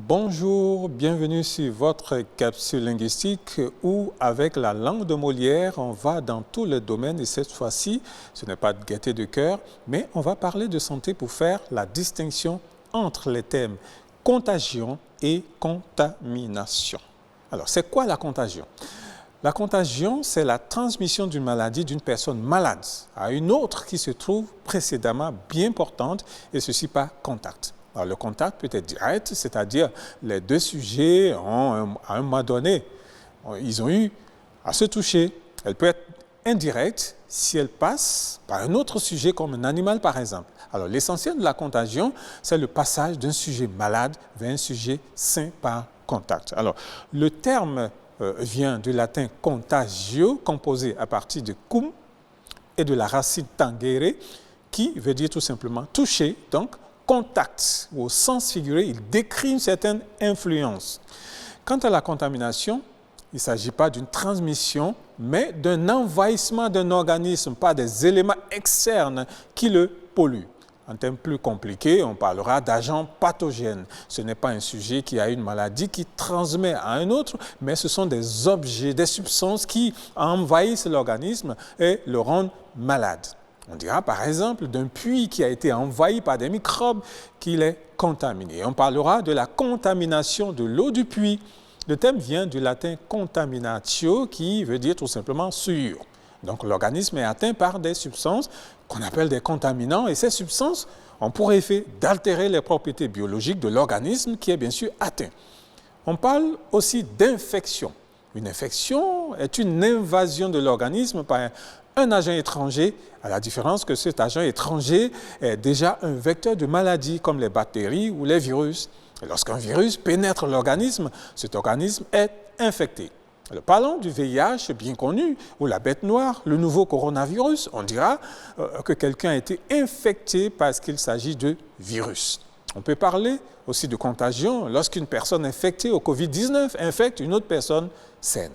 Bonjour, bienvenue sur votre capsule linguistique où, avec la langue de Molière, on va dans tous les domaines et cette fois-ci, ce n'est pas de gaieté de cœur, mais on va parler de santé pour faire la distinction entre les thèmes contagion et contamination. Alors, c'est quoi la contagion? La contagion, c'est la transmission d'une maladie d'une personne malade à une autre qui se trouve précédemment bien portante et ceci par contact. Alors, le contact peut être direct, c'est-à-dire les deux sujets à un moment donné, ils ont eu à se toucher. Elle peut être indirecte si elle passe par un autre sujet comme un animal par exemple. Alors l'essentiel de la contagion, c'est le passage d'un sujet malade vers un sujet sain par contact. Alors le terme vient du latin contagio, composé à partir de cum et de la racine tangere, qui veut dire tout simplement toucher, donc contact, au sens figuré, il décrit une certaine influence. Quant à la contamination, il ne s'agit pas d'une transmission, mais d'un envahissement d'un organisme par des éléments externes qui le polluent. En termes plus compliqués, on parlera d'agents pathogènes. Ce n'est pas un sujet qui a une maladie qui transmet à un autre, mais ce sont des objets, des substances qui envahissent l'organisme et le rendent malade. On dira par exemple d'un puits qui a été envahi par des microbes qu'il est contaminé. On parlera de la contamination de l'eau du puits. Le terme vient du latin contaminatio qui veut dire tout simplement souillure. Donc l'organisme est atteint par des substances qu'on appelle des contaminants et ces substances ont pour effet d'altérer les propriétés biologiques de l'organisme qui est bien sûr atteint. On parle aussi d'infection. Une infection est une invasion de l'organisme par un agent étranger, à la différence que cet agent étranger est déjà un vecteur de maladies comme les bactéries ou les virus. Et lorsqu'un virus pénètre l'organisme, cet organisme est infecté. Alors, parlons du VIH bien connu, ou la bête noire, le nouveau coronavirus. On dira que quelqu'un a été infecté parce qu'il s'agit de virus. On peut parler aussi de contagion lorsqu'une personne infectée au Covid-19 infecte une autre personne saine.